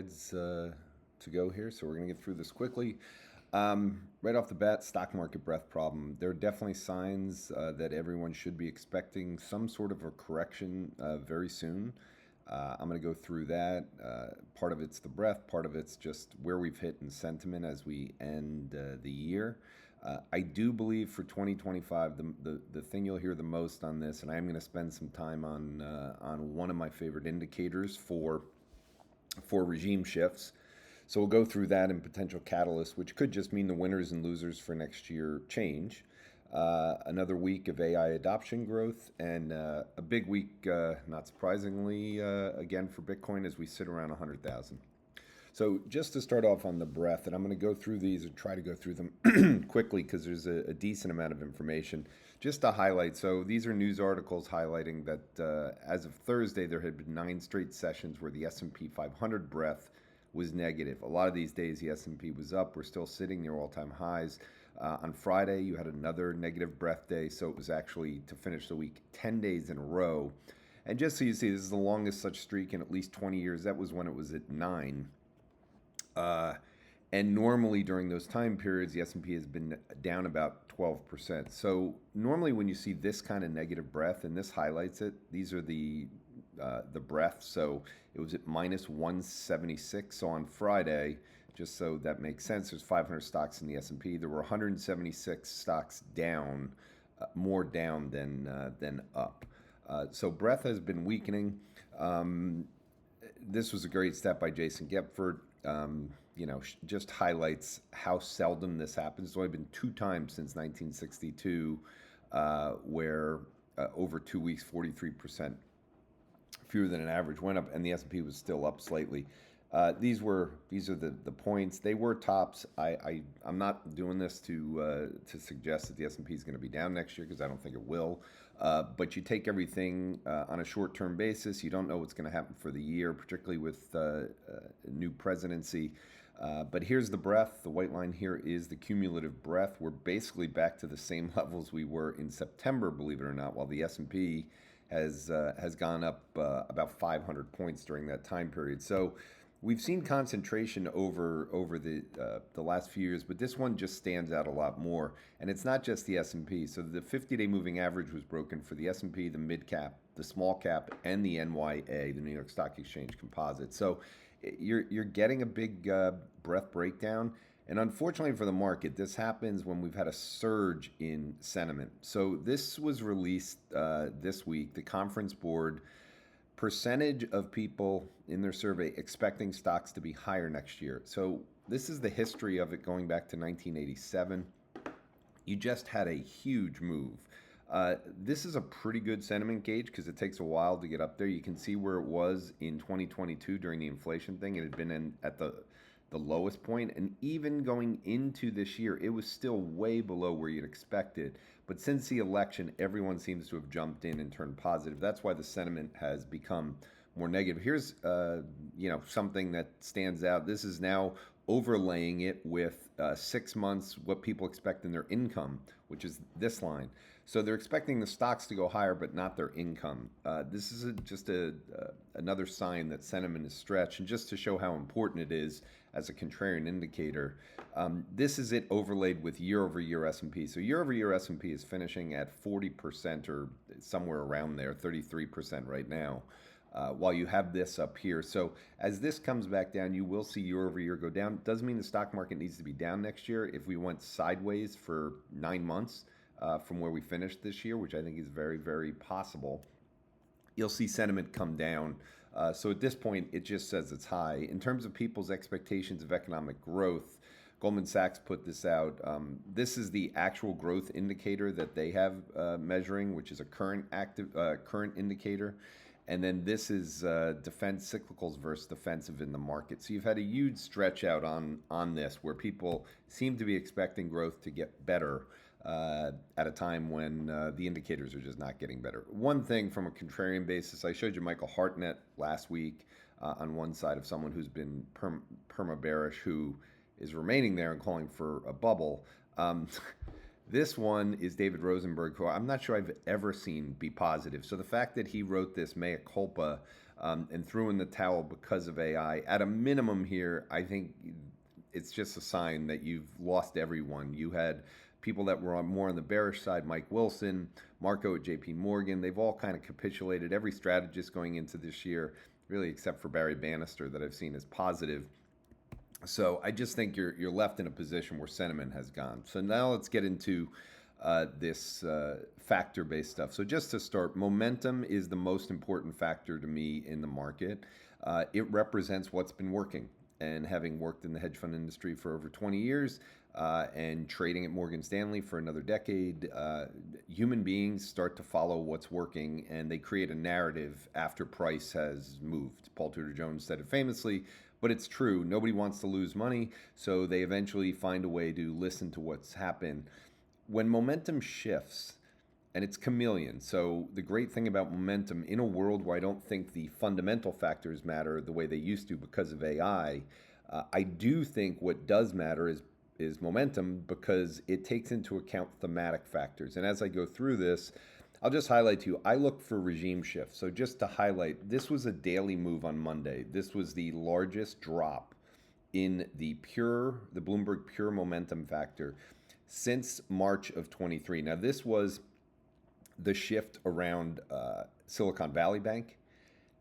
slides to go here, so we're going to get through this quickly. Right off the bat, stock market breath problem. There are definitely signs that everyone should be expecting some sort of a correction very soon. I'm going to go through that. Part of it's the breath, part of it's just where we've hit in sentiment as we end the year. I do believe for 2025, the thing you'll hear the most on this, and I'm going to spend some time on one of my favorite indicators for regime shifts. So we'll go through that and potential catalysts, which could just mean the winners and losers for next year change. Another week of AI adoption growth, and a big week, not surprisingly, again for Bitcoin as we sit around 100,000. So just to start off on the breath, and I'm going to go through these and try to go through them quickly because there's a decent amount of information. Just to highlight, so these are news articles highlighting that as of Thursday, there had been 9 straight sessions where the S&P 500 breath was negative. A lot of these days, the S&P was up. We're still sitting near all-time highs. On Friday, you had another negative breath day, so it was actually, to finish the week, 10 days in a row. And just so you see, this is the longest such streak in at least 20 years. That was when it was at 9. And normally during those time periods, the S&P has been down about 12%. So normally when you see this kind of negative breath, and this highlights it, these are the breath. So it was at minus 176. So on Friday, just so that makes sense, there's 500 stocks in the S&P. There were 176 stocks down, more down than up. So breath has been weakening. This was a great step by Jason Gepford. Just highlights how seldom this happens. It's only been 2 times since 1962 where over 2 weeks, 43% fewer than an average went up, and the S&P was still up slightly. These are the points. They were tops. I'm not doing this to suggest that the S&P is going to be down next year because I don't think it will. But you take everything on a short-term basis. You don't know what's going to happen for the year, particularly with a new presidency. But here's the breath. The white line here is the cumulative breath. We're basically back to the same levels we were in September, believe it or not, while the S&P has gone up about 500 points during that time period. So we've seen concentration over the last few years, but this one just stands out a lot more. And it's not just the S&P. So the 50-day moving average was broken for the S&P, the mid cap, the small cap, and the NYA, the New York Stock Exchange Composite. So you're getting a big breath breakdown. And unfortunately for the market, this happens when we've had a surge in sentiment. So this was released this week. The Conference Board percentage of people in their survey expecting stocks to be higher next year. So this is the history of it going back to 1987. You just had a huge move. This is a pretty good sentiment gauge because it takes a while to get up there. You can see where it was in 2022 during the inflation thing. It had been at the lowest point, and even going into this year, it was still way below where you'd expected. But since the election, everyone seems to have jumped in and turned positive. That's why the sentiment has become more negative. Here's something that stands out. This is now overlaying it with 6 months what people expect in their income, which is this line. So they're expecting the stocks to go higher, but not their income. This is just another sign that sentiment is stretched. And just to show how important it is as a contrarian indicator, this is it overlaid with year-over-year S&P. So year-over-year S&P is finishing at 40% or somewhere around there, 33% right now. While you have this up here. So as this comes back down, you will see year over year go down. Doesn't mean the stock market needs to be down next year. If we went sideways for 9 months from where we finished this year, which I think is very, very possible, you'll see sentiment come down. So at this point, it just says it's high. In terms of people's expectations of economic growth, Goldman Sachs put this out. This is the actual growth indicator that they have measuring, which is a current indicator. And then this is defense cyclicals versus defensive in the market. So you've had a huge stretch out on this where people seem to be expecting growth to get better at a time when the indicators are just not getting better. One thing from a contrarian basis, I showed you Michael Hartnett last week on one side of someone who's been perma-bearish, who is remaining there and calling for a bubble. This one is David Rosenberg, who I'm not sure I've ever seen be positive. So the fact that he wrote this mea culpa and threw in the towel because of AI. At a minimum here, I think it's just a sign that you've lost everyone. You had people that were more on the bearish side, Mike Wilson, Marco at JP Morgan. They've all kind of capitulated. Every strategist going into this year, really except for Barry Bannister, that I've seen is positive. So I just think you're left in a position where sentiment has gone. So now let's get into this factor-based stuff. So just to start, momentum is the most important factor to me in the market. It represents what's been working. And having worked in the hedge fund industry for over 20 years and trading at Morgan Stanley for another decade, human beings start to follow what's working, and they create a narrative after price has moved. Paul Tudor Jones said it famously, but it's true. Nobody wants to lose money, so they eventually find a way to listen to what's happened. When momentum shifts, and it's chameleon. So the great thing about momentum in a world where I don't think the fundamental factors matter the way they used to because of AI, I do think what does matter is momentum because it takes into account thematic factors. And as I go through this, I'll just highlight to you, I look for regime shifts. So just to highlight, this was a daily move on Monday. This was the largest drop in the Bloomberg Pure Momentum Factor since March of 23. Now this was the shift around Silicon Valley Bank.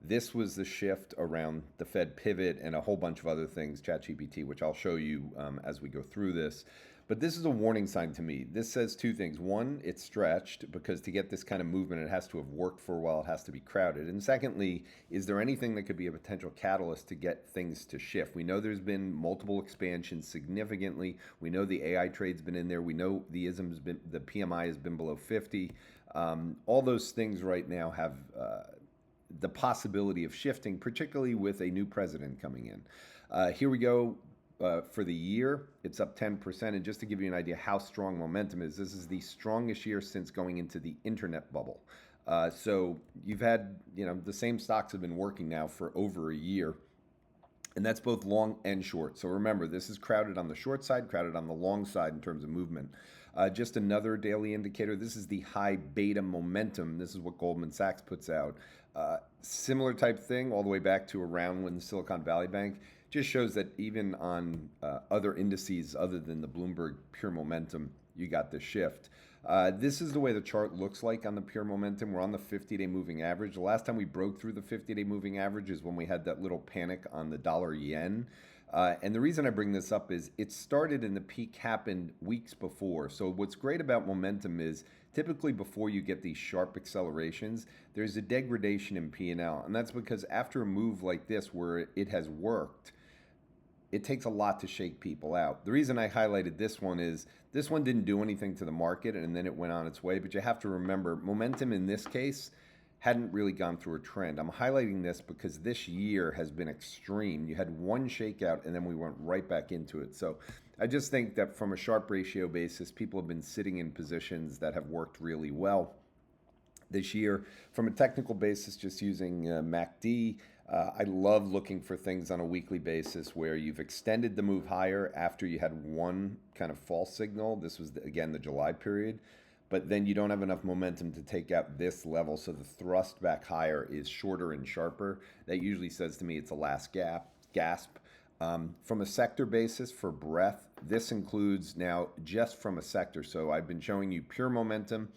This was the shift around the Fed pivot and a whole bunch of other things, ChatGPT, which I'll show you as we go through this. But this is a warning sign to me. This says two things. One, it's stretched because to get this kind of movement, it has to have worked for a while. It has to be crowded. And secondly, is there anything that could be a potential catalyst to get things to shift? We know there's been multiple expansions significantly. We know the AI trade's been in there. We know the PMI has been below 50. All those things right now have the possibility of shifting, particularly with a new president coming in. Here we go. For the year, it's up 10%. And just to give you an idea how strong momentum is, this is the strongest year since going into the internet bubble. So you've had, the same stocks have been working now for over a year. And that's both long and short. So remember, this is crowded on the short side, crowded on the long side in terms of movement. Just another daily indicator. This is the high beta momentum. This is what Goldman Sachs puts out. Similar type thing all the way back to around when the Silicon Valley Bank. Just shows that even on other indices other than the Bloomberg Pure Momentum, you got this shift. This is the way the chart looks like on the Pure Momentum. We're on the 50-day moving average. The last time we broke through the 50-day moving average is when we had that little panic on the dollar yen. And the reason I bring this up is it started and the peak happened weeks before. So what's great about momentum is typically before you get these sharp accelerations, there's a degradation in P&L. And that's because after a move like this where it has worked, it takes a lot to shake people out. The reason I highlighted this one is this one didn't do anything to the market and then it went on its way. But you have to remember, momentum in this case hadn't really gone through a trend. I'm highlighting this because this year has been extreme. You had one shakeout and then we went right back into it. So I just think that from a Sharpe ratio basis, people have been sitting in positions that have worked really well this year. From a technical basis, just using MACD, I love looking for things on a weekly basis where you've extended the move higher after you had one kind of false signal. This was, again, the July period. But then you don't have enough momentum to take out this level. So the thrust back higher is shorter and sharper. That usually says to me it's a last gasp. From a sector basis for breadth, this includes now just from a sector. So I've been showing you pure momentum.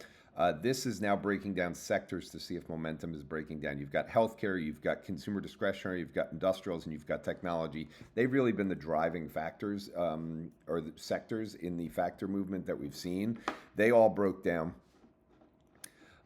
This is now breaking down sectors to see if momentum is breaking down. You've got healthcare, you've got consumer discretionary, you've got industrials, and you've got technology. They've really been the driving factors or the sectors in the factor movement that we've seen. They all broke down.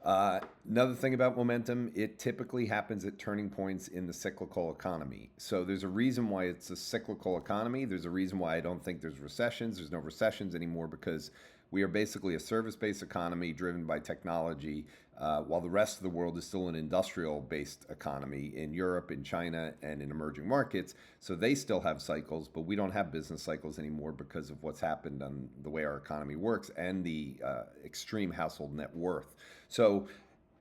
Another thing about momentum, it typically happens at turning points in the cyclical economy. So there's a reason why it's a cyclical economy. There's a reason why I don't think there's recessions. There's no recessions anymore because we are basically a service-based economy driven by technology, while the rest of the world is still an industrial-based economy in Europe, in China, and in emerging markets. So they still have cycles, but we don't have business cycles anymore because of what's happened on the way our economy works and the extreme household net worth. So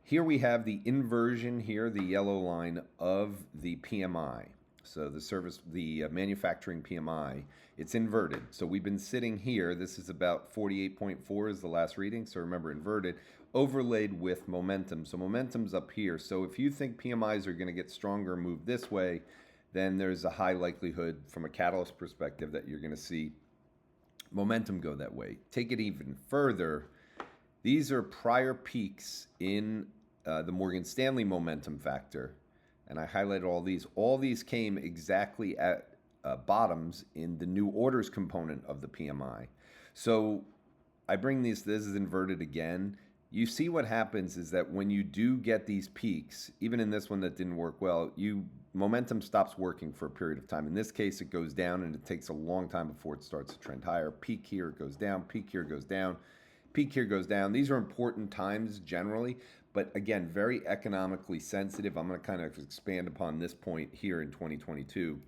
here we have the inversion here, the yellow line of the PMI. So the manufacturing PMI, it's inverted. So we've been sitting here. This is about 48.4 is the last reading. So remember, inverted. overlaid with momentum. So momentum's up here. So if you think PMIs are going to get stronger and move this way, then there's a high likelihood from a catalyst perspective that you're going to see momentum go that way. Take it even further. These are prior peaks in the Morgan Stanley momentum factor. And I highlighted all these. All these came exactly at bottoms in the new orders component of the PMI. So I bring these, this is inverted again. You see what happens is that when you do get these peaks, even in this one that didn't work well, momentum stops working for a period of time. In this case, it goes down and it takes a long time before it starts to trend higher. Peak here, it goes down, peak here goes down, peak here goes down. These are important times generally, but again, very economically sensitive. I'm going to kind of expand upon this point here in 2022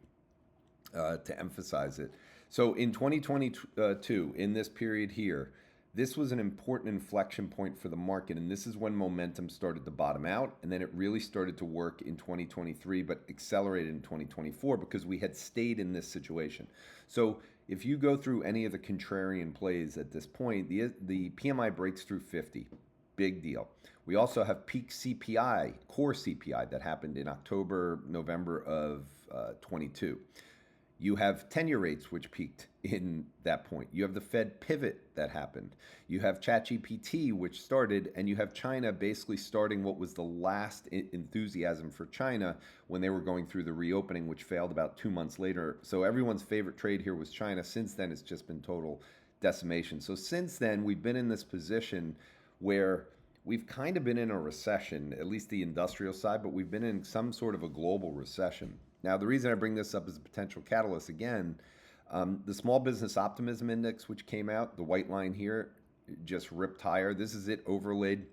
to emphasize it. So in 2022, in this period here, this was an important inflection point for the market, and this is when momentum started to bottom out, and then it really started to work in 2023, but accelerated in 2024 because we had stayed in this situation. So if you go through any of the contrarian plays at this point, the PMI breaks through 50. Big deal. We also have peak CPI, core CPI, that happened in October, November of 22. You have 10-year rates, which peaked in that point. You have the Fed pivot that happened. You have ChatGPT, which started, and you have China basically starting what was the last enthusiasm for China when they were going through the reopening, which failed about 2 months later. So everyone's favorite trade here was China. Since then, it's just been total decimation. So since then, we've been in this position where we've kind of been in a recession, at least the industrial side, but we've been in some sort of a global recession. Now, the reason I bring this up as a potential catalyst, again, the Small Business Optimism Index, which came out, the white line here, just ripped higher. This is it overlaid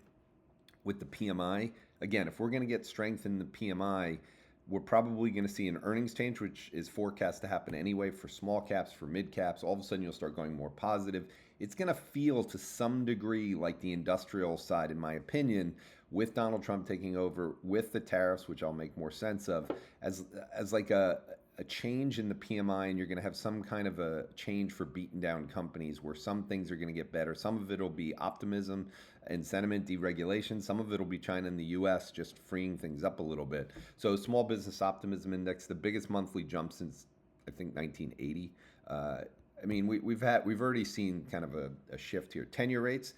with the PMI. Again, if we're going to get strength in the PMI, we're probably going to see an earnings change, which is forecast to happen anyway for small caps, for mid caps. All of a sudden, you'll start going more positive. It's going to feel to some degree like the industrial side, in my opinion, with Donald Trump taking over, with the tariffs, which I'll make more sense of, as like a change in the PMI, and you're going to have some kind of a change for beaten down companies where some things are going to get better. Some of it will be optimism and sentiment deregulation. Some of it will be China and the U.S. just freeing things up a little bit. So Small Business Optimism Index, the biggest monthly jump since, I think, 1980. I mean, we've already seen kind of a shift here. 10-year rates,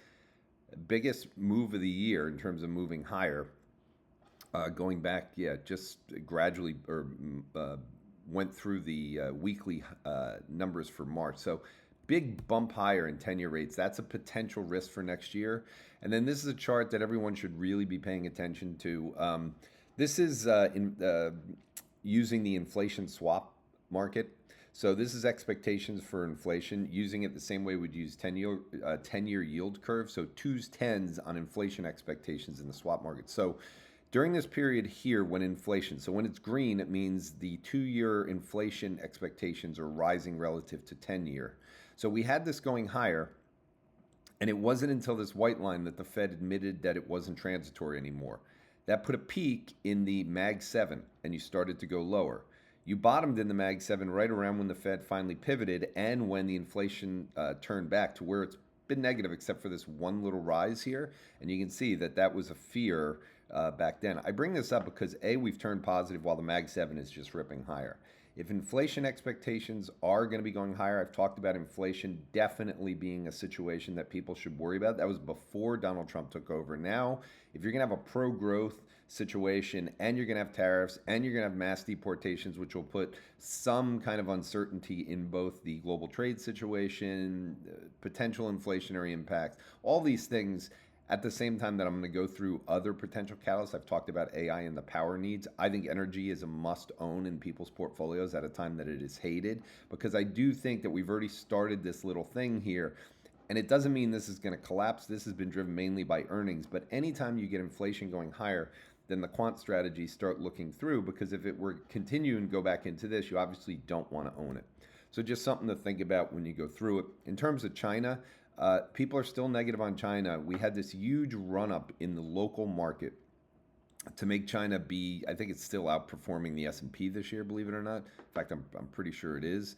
biggest move of the year in terms of moving higher. Going back, just gradually went through the weekly numbers for March. So big bump higher in 10-year rates. That's a potential risk for next year. And then this is a chart that everyone should really be paying attention to. This is using the inflation swap market. So this is expectations for inflation, using it the same way we'd use 10-year yield curve. So 2s, 10s on inflation expectations in the swap market. So during this period here, when inflation, so when it's green, it means the 2-year inflation expectations are rising relative to 10-year. So we had this going higher, and it wasn't until this white line that the Fed admitted that it wasn't transitory anymore. That put a peak in the Mag 7, and you started to go lower. You bottomed in the Mag 7 right around when the Fed finally pivoted and when the inflation turned back to where it's been negative except for this one little rise here. And you can see that that was a fear back then. I bring this up because A, we've turned positive while the Mag 7 is just ripping higher. If inflation expectations are going to be going higher, I've talked about inflation definitely being a situation that people should worry about. That was before Donald Trump took over. Now, if you're going to have a pro-growth situation and you're going to have tariffs and you're going to have mass deportations, which will put some kind of uncertainty in both the global trade situation, potential inflationary impacts, all these things. At the same time that I'm going to go through other potential catalysts, I've talked about AI and the power needs. I think energy is a must own in people's portfolios at a time that it is hated, because I do think that we've already started this little thing here. And it doesn't mean this is going to collapse. This has been driven mainly by earnings. But anytime you get inflation going higher, then the quant strategies start looking through, because if it were continue and go back into this, you obviously don't want to own it. So just something to think about when you go through it. In terms of China, people are still negative on China. We had this huge run up in the local market to make China be, I think it's still outperforming the S&P this year, believe it or not. In fact, I'm pretty sure it is.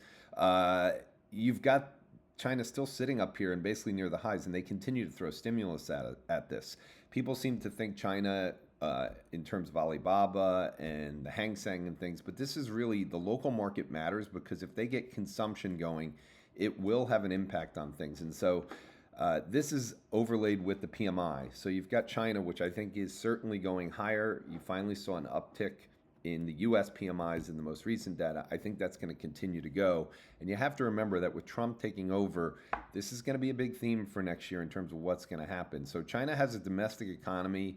You've got China's still sitting up here and basically near the highs, and they continue to throw stimulus at this. People seem to think China, in terms of Alibaba and the Hang Seng and things, but this is really the local market matters because if they get consumption going, it will have an impact on things. And so this is overlaid with the PMI. So you've got China, which I think is certainly going higher. You finally saw an uptick in the US PMIs in the most recent data. I think that's going to continue to go. And you have to remember that with Trump taking over, this is going to be a big theme for next year in terms of what's going to happen. So China has a domestic economy.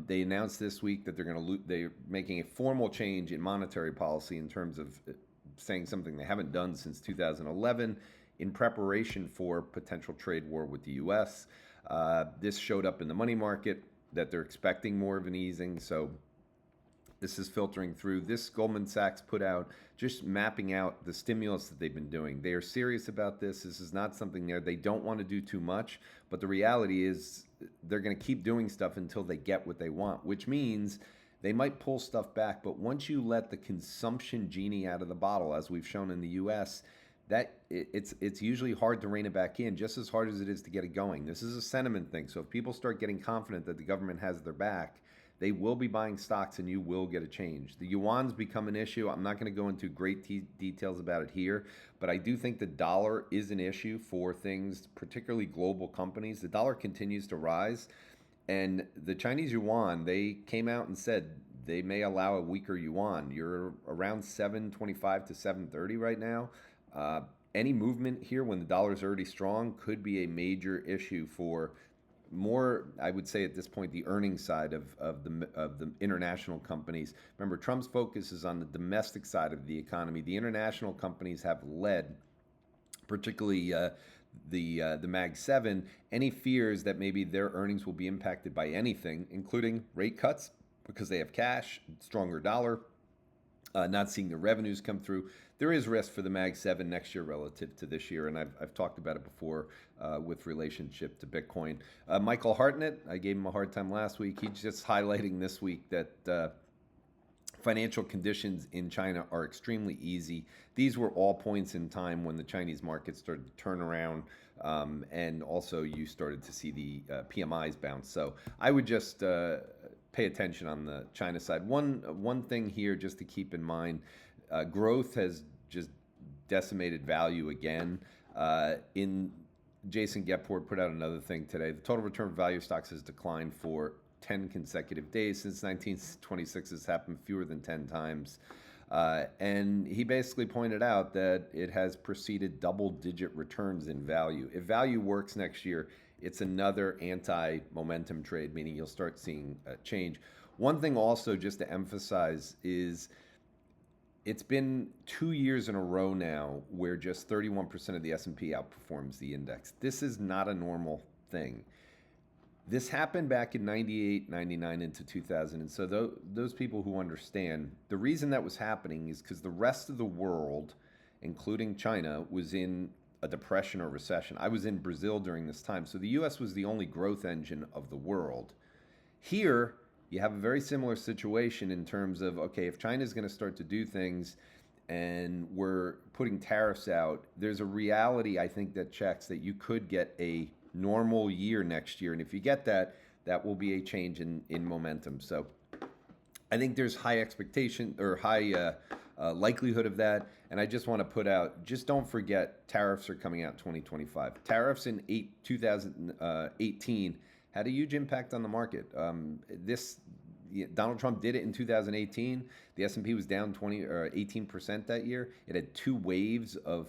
They announced this week that they're making a formal change in monetary policy in terms of saying something they haven't done since 2011 in preparation for potential trade war with the US. This showed up in the money market that they're expecting more of an easing. So this is filtering through. This Goldman Sachs put out just mapping out the stimulus that they've been doing. They are serious about this. This is not something they don't want to do too much, but the reality is they're going to keep doing stuff until they get what they want, which means they might pull stuff back. But once you let the consumption genie out of the bottle, as we've shown in the US, it's usually hard to rein it back in, just as hard as it is to get it going. This is a sentiment thing. So if people start getting confident that the government has their back, they will be buying stocks and you will get a change. The yuan's become an issue. I'm not going to go into great details about it here, but I do think the dollar is an issue for things, particularly global companies. The dollar continues to rise, and the Chinese yuan, they came out and said they may allow a weaker yuan. You're around 725 to 730 right now. Any movement here when the dollar's already strong could be a major issue for more, I would say at this point, the earnings side of the international companies. Remember, Trump's focus is on the domestic side of the economy. The international companies have led, particularly the Mag 7, any fears that maybe their earnings will be impacted by anything, including rate cuts, because they have cash, stronger dollar, not seeing the revenues come through. There is risk for the Mag 7 next year relative to this year, and I've talked about it before with relationship to Bitcoin. Michael Hartnett, I gave him a hard time last week. He's just highlighting this week that financial conditions in China are extremely easy. These were all points in time when the Chinese market started to turn around, and also you started to see the PMIs bounce. So I would just pay attention on the China side. One thing here just to keep in mind, growth has just decimated value again. In Jason Gephardt put out another thing today. The total return value of stocks has declined for 10 consecutive days. Since 1926, has happened fewer than 10 times. And he basically pointed out that it has preceded double-digit returns in value. If value works next year, it's another anti-momentum trade, meaning you'll start seeing a change. One thing also just to emphasize is it's been 2 years in a row now where just 31% of the S&P outperforms the index. This is not a normal thing. This happened back in 98, 99 into 2000. And so those people who understand, the reason that was happening is because the rest of the world, including China, was in a depression or recession. I was in Brazil during this time. So the US was the only growth engine of the world. Here, you have a very similar situation in terms of, okay, if China's going to start to do things and we're putting tariffs out, there's a reality, I think, that checks that you could get a normal year next year. And if you get that, that will be a change in momentum. So I think there's high expectation or high likelihood of that. And I just want to put out, just don't forget, tariffs are coming out 2025. Tariffs in 2018 had a huge impact on the market. Donald Trump did it in 2018. The S&P was down 20 or 18% that year. It had two waves of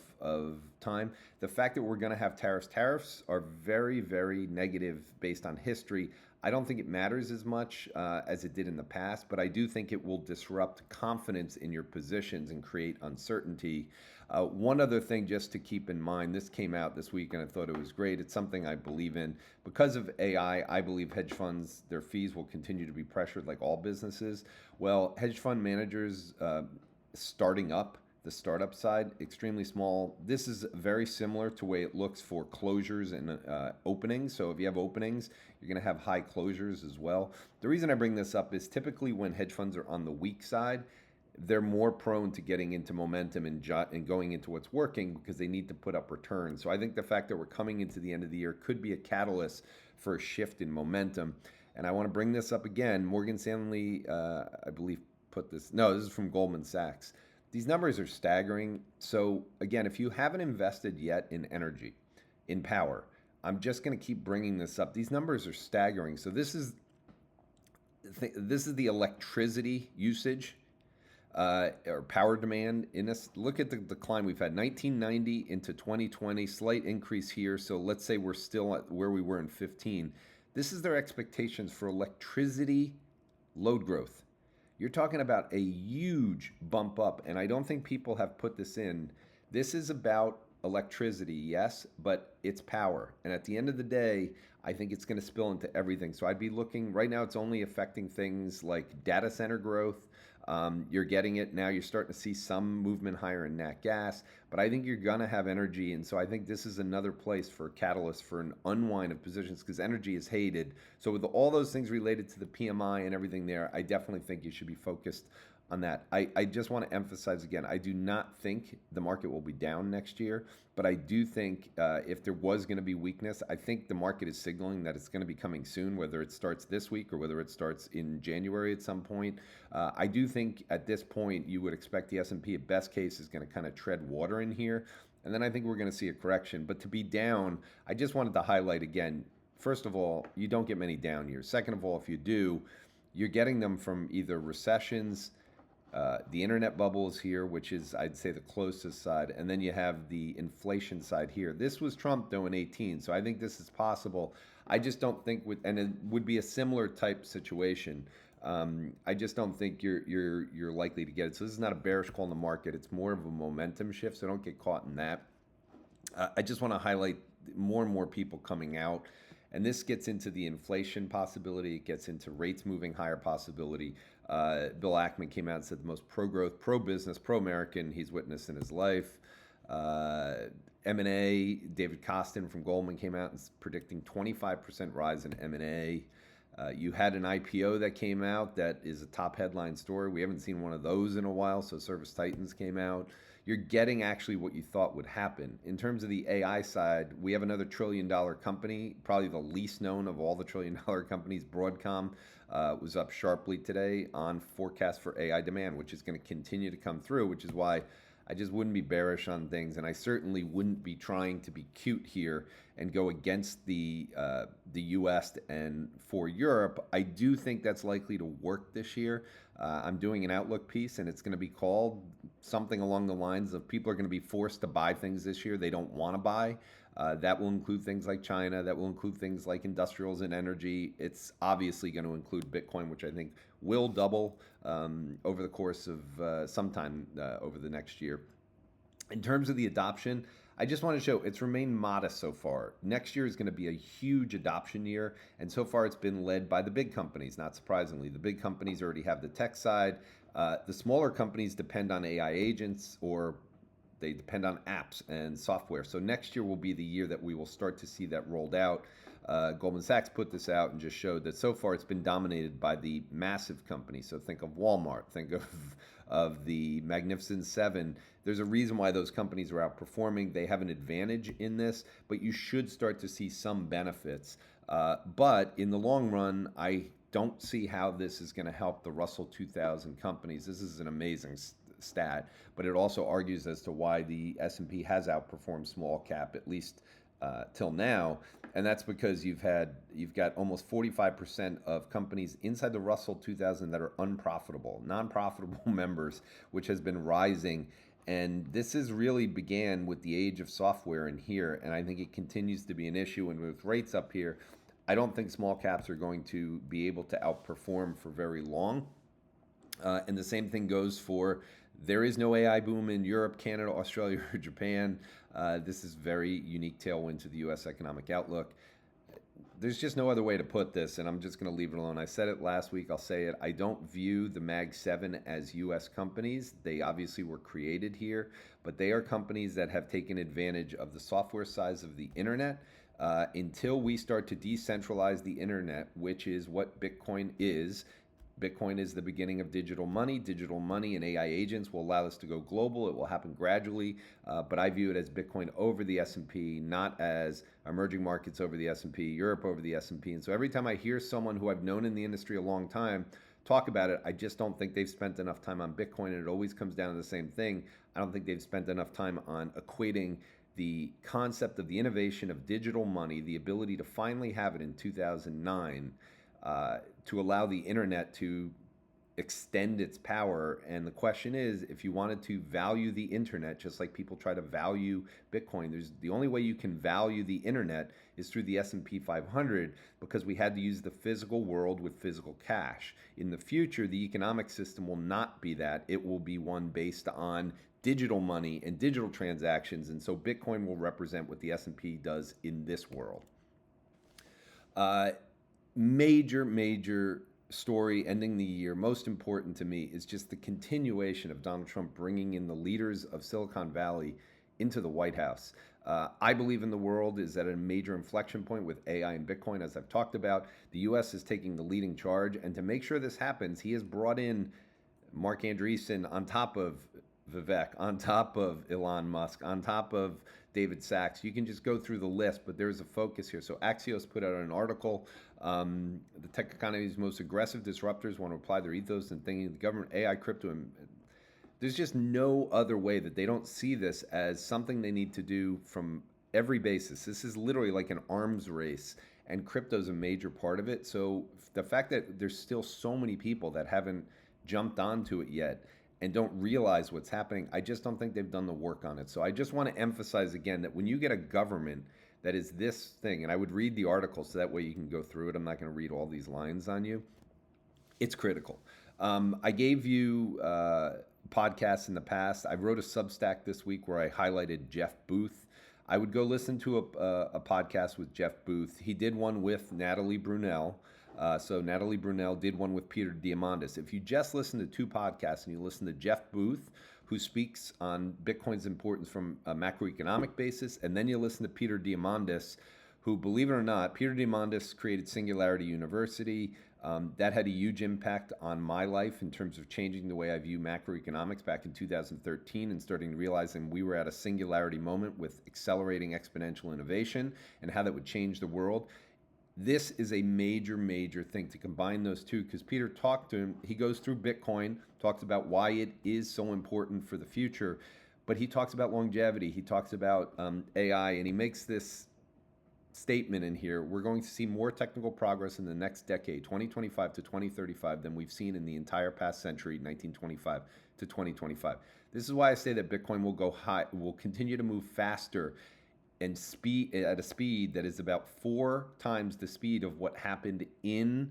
time. The fact that we're going to have tariffs are very, very negative based on history. I don't think it matters as much as it did in the past, but I do think it will disrupt confidence in your positions and create uncertainty. One other thing just to keep in mind, this came out this week and I thought it was great. It's something I believe in. Because of AI, I believe hedge funds, their fees will continue to be pressured like all businesses. Well, hedge fund managers starting up, the startup side, extremely small. This is very similar to the way it looks for closures and openings. So if you have openings, you're going to have high closures as well. The reason I bring this up is typically when hedge funds are on the weak side, they're more prone to getting into momentum and going into what's working because they need to put up returns. So I think the fact that we're coming into the end of the year could be a catalyst for a shift in momentum. And I want to bring this up again. Morgan Stanley, I believe, put this. No, this is from Goldman Sachs. These numbers are staggering. So again, if you haven't invested yet in energy, in power, I'm just going to keep bringing this up. These numbers are staggering. So this is the electricity usage or power demand in this. Look at the decline we've had 1990 into 2020, slight increase here. So let's say we're still at where we were in 15. This is their expectations for electricity load growth. You're talking about a huge bump up, and I don't think people have put this in. This is about electricity, yes, but it's power. And at the end of the day, I think it's going to spill into everything. So I'd be looking, right now, it's only affecting things like data center growth. You're getting it now. You're starting to see some movement higher in nat gas, but I think you're going to have energy. And so I think this is another place for a catalyst for an unwind of positions because energy is hated. So with all those things related to the PMI and everything there, I definitely think you should be focused on that. I just want to emphasize again, I do not think the market will be down next year, but I do think if there was going to be weakness, I think the market is signaling that it's going to be coming soon, whether it starts this week or whether it starts in January at some point. I do think at this point you would expect the S&P at best case is going to kind of tread water in here, and then I think we're going to see a correction. But to be down, I just wanted to highlight again, first of all, you don't get many down years. Second of all, if you do, you're getting them from either recessions, the internet bubbles here, which is, I'd say, the closest side. And then you have the inflation side here. This was Trump, though, in 18. So I think this is possible. I just don't think, and it would be a similar type situation. I just don't think you're likely to get it. So this is not a bearish call in the market. It's more of a momentum shift. So don't get caught in that. I just want to highlight more and more people coming out. And this gets into the inflation possibility. It gets into rates moving higher possibility. Bill Ackman came out and said the most pro-growth, pro-business, pro-American he's witnessed in his life. M&A, David Costin from Goldman came out and predicting 25% rise in M&A. You had an IPO that came out that is a top headline story. We haven't seen one of those in a while, so Service Titans came out. You're getting actually what you thought would happen. In terms of the AI side, we have another trillion-dollar company, probably the least known of all the trillion-dollar companies. Broadcom was up sharply today on forecast for AI demand, which is going to continue to come through, which is why I just wouldn't be bearish on things, and I certainly wouldn't be trying to be cute here and go against the U.S. and for Europe. I do think that's likely to work this year. I'm doing an outlook piece, and it's going to be called something along the lines of people are going to be forced to buy things this year they don't want to buy. That will include things like China. That will include things like industrials and energy. It's obviously going to include Bitcoin, which I think will double over the course of sometime over the next year. In terms of the adoption, I just want to show it's remained modest so far. Next year is going to be a huge adoption year, and so far it's been led by the big companies, not surprisingly. The big companies already have the tech side. The smaller companies depend on AI agents or they depend on apps and software. So next year will be the year that we will start to see that rolled out. Goldman Sachs put this out and just showed that so far it's been dominated by the massive companies. So think of Walmart, think of the Magnificent Seven. There's a reason why those companies are outperforming. They have an advantage in this, but you should start to see some benefits. But in the long run, I don't see how this is going to help the Russell 2000 companies. This is an amazing stat, but it also argues as to why the S&P has outperformed small cap, at least till now, and that's because you've got almost 45% of companies inside the Russell 2000 that are unprofitable, non-profitable members, which has been rising. And this is really began with the age of software in here, and I think it continues to be an issue. And with rates up here, I don't think small caps are going to be able to outperform for very long. And the same thing goes for, there is no AI boom in Europe, Canada, Australia, or Japan. This is very unique tailwind to the U.S. economic outlook. There's just no other way to put this, and I'm just going to leave it alone. I said it last week, I'll say it. I don't view the Mag 7 as U.S. companies. They obviously were created here, but they are companies that have taken advantage of the software size of the internet. Until we start to decentralize the internet, which is what Bitcoin is, Bitcoin is the beginning of digital money. Digital money and AI agents will allow this to go global. It will happen gradually, but I view it as Bitcoin over the S&P, not as emerging markets over the S&P, Europe over the S&P. And so every time I hear someone who I've known in the industry a long time talk about it, I just don't think they've spent enough time on Bitcoin, and it always comes down to the same thing. I don't think they've spent enough time on equating the concept of the innovation of digital money, the ability to finally have it in 2009, to allow the internet to extend its power. And the question is, if you wanted to value the internet, just like people try to value Bitcoin, there's the only way you can value the internet is through the S&P 500, because we had to use the physical world with physical cash. In the future, the economic system will not be that. It will be one based on digital money and digital transactions. And so Bitcoin will represent what the S&P does in this world. Major story ending the year, most important to me, is just the continuation of Donald Trump bringing in the leaders of Silicon Valley into the White House. I believe in the world is at a major inflection point with AI and Bitcoin, as I've talked about. The U.S. is taking the leading charge, and to make sure this happens, he has brought in Mark Andreessen on top of Vivek, on top of Elon Musk, on top of David Sachs. You can just go through the list, but there's a focus here. So Axios put out an article. The tech economy's most aggressive disruptors want to apply their ethos and thinking of the government, AI, crypto, and there's just no other way that they don't see this as something they need to do from every basis. This is literally like an arms race, and crypto is a major part of it. So the fact that there's still so many people that haven't jumped onto it yet and don't realize what's happening, I just don't think they've done the work on it. So I just want to emphasize again that when you get a government that is this thing, and I would read the article so that way you can go through it. I'm not going to read all these lines on you. It's critical. I gave you podcasts in the past. I wrote a Substack this week where I highlighted Jeff Booth. I would go listen to a podcast with Jeff Booth. He did one with Natalie Brunell. So Natalie Brunell did one with Peter Diamandis. If you just listen to two podcasts and you listen to Jeff Booth, who speaks on Bitcoin's importance from a macroeconomic basis, and then you listen to Peter Diamandis, who, believe it or not, Peter Diamandis created Singularity University. That had a huge impact on my life in terms of changing the way I view macroeconomics back in 2013 and starting to realizing we were at a singularity moment with accelerating exponential innovation and how that would change the world. This is a major thing to combine those two, because Peter talked to him. He goes through Bitcoin, talks about why it is so important for the future, but he talks about longevity. He talks about AI, and he makes this statement in here: we're going to see more technical progress in the next decade, 2025 to 2035, than we've seen in the entire past century, 1925 to 2025. This is why I say that Bitcoin will go high, will continue to move faster and speed at a speed that is about 4 times the speed of what happened in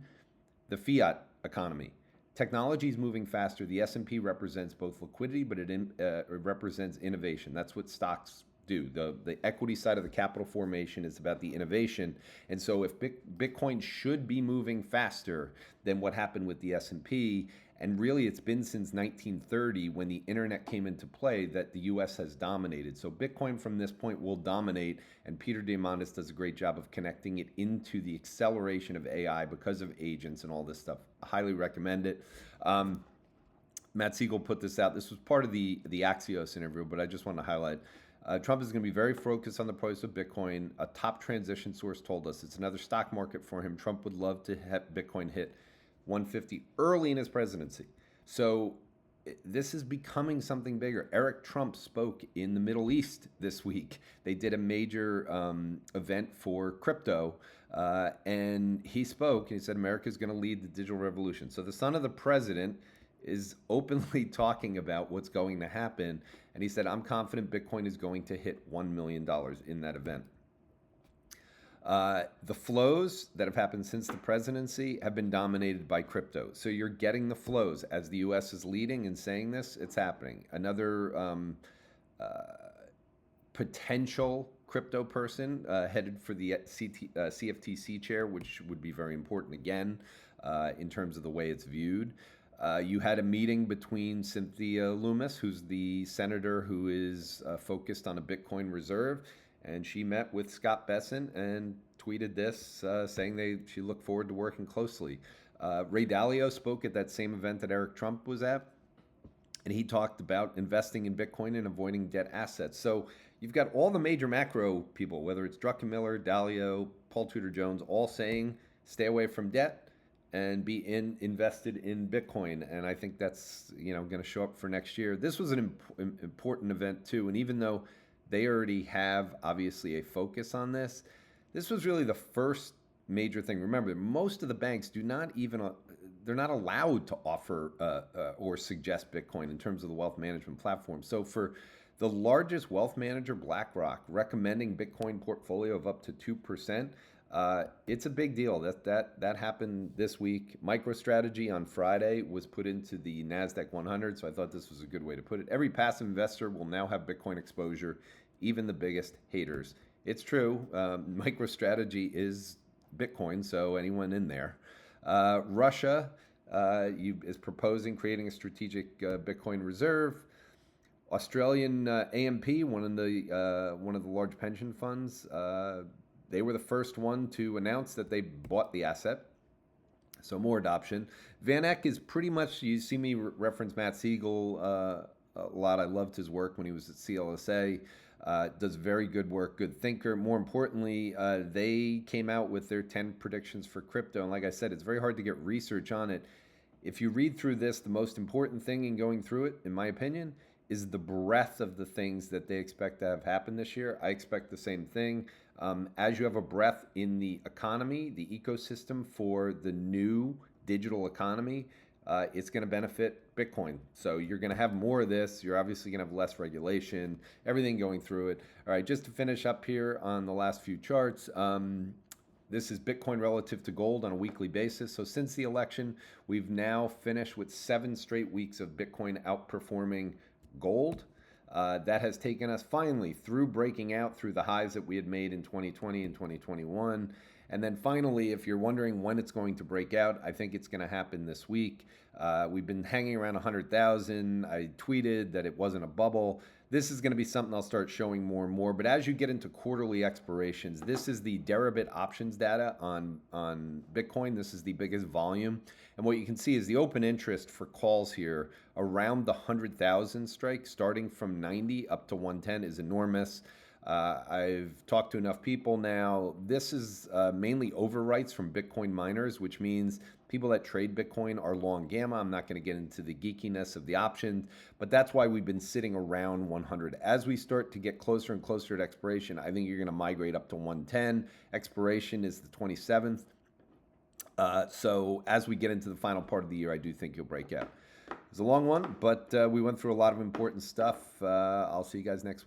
the fiat economy. Technology is moving faster. The S&P represents both liquidity, but it represents innovation. That's what stocks do. The equity side of the capital formation is about the innovation. And so if Bitcoin should be moving faster than what happened with the S&P, and really it's been since 1930 when the internet came into play that the US has dominated. So Bitcoin from this point will dominate, and Peter Diamandis does a great job of connecting it into the acceleration of AI because of agents and all this stuff. I highly recommend it. Matt Siegel put this out. This was part of the Axios interview, but I just want to highlight Trump is going to be very focused on the price of Bitcoin. A top transition source told us it's another stock market for him. Trump would love to have Bitcoin hit 150 early in his presidency. So this is becoming something bigger. Eric Trump spoke in the Middle East this week. They did a major event for crypto, and he spoke and he said America is going to lead the digital revolution. So the son of the president is openly talking about what's going to happen, and he said, I'm confident Bitcoin is going to hit $1 million in that event. The flows that have happened since the presidency have been dominated by crypto. So you're getting the flows. As the U.S. is leading and saying this, it's happening. Another potential crypto person headed for the CFTC chair, which would be very important again in terms of the way it's viewed. You had a meeting between Cynthia Lummis, who's the senator who is focused on a Bitcoin reserve, and she met with Scott Bessent and tweeted this, saying she looked forward to working closely. Ray Dalio spoke at that same event that Eric Trump was at, and he talked about investing in Bitcoin and avoiding debt assets. So you've got all the major macro people, whether it's Druckenmiller, Dalio, Paul Tudor Jones, all saying stay away from debt and be invested in Bitcoin. And I think that's going to show up for next year. This was an important event too, and even though they already have obviously a focus on this, this was really the first major thing. Remember, most of the banks do not even they're not allowed to offer or suggest Bitcoin in terms of the wealth management platform. So for the largest wealth manager, BlackRock, recommending Bitcoin portfolio of up to 2%, it's a big deal. That happened this week. MicroStrategy on Friday was put into the NASDAQ 100, so I thought this was a good way to put it. Every passive investor will now have Bitcoin exposure, even the biggest haters. It's true. MicroStrategy is Bitcoin, so anyone in there. Russia is proposing creating a strategic Bitcoin reserve. Australian AMP, one of the large pension funds, they were the first one to announce that they bought the asset. So more adoption. Van Eck is pretty much, you see me reference Matt Siegel a lot. I loved his work when he was at CLSA. Does very good work, good thinker. More importantly, they came out with their 10 predictions for crypto. And like I said, it's very hard to get research on it. If you read through this, the most important thing in going through it, in my opinion, is the breadth of the things that they expect to have happen this year. I expect the same thing. As you have a breadth in the economy, the ecosystem for the new digital economy, it's going to benefit Bitcoin. So you're going to have more of this. You're obviously going to have less regulation, everything going through it. All right, just to finish up here on the last few charts. This is Bitcoin relative to gold on a weekly basis. So since the election, we've now finished with 7 straight weeks of Bitcoin outperforming gold. That has taken us finally through breaking out through the highs that we had made in 2020 and 2021. And then finally, if you're wondering when it's going to break out, I think it's going to happen this week. We've been hanging around 100,000. I tweeted that it wasn't a bubble. This is going to be something I'll start showing more and more. But as you get into quarterly expirations, this is the Deribit options data on Bitcoin. This is the biggest volume. And what you can see is the open interest for calls here around the 100,000 strike, starting from 90 up to 110 is enormous. I've talked to enough people now. This is mainly overwrites from Bitcoin miners, which means people that trade Bitcoin are long gamma. I'm not going to get into the geekiness of the option, but that's why we've been sitting around 100. As we start to get closer and closer to expiration, I think you're going to migrate up to 110. Expiration is the 27th. So as we get into the final part of the year, I do think you'll break out. It was a long one, but we went through a lot of important stuff. I'll see you guys next week.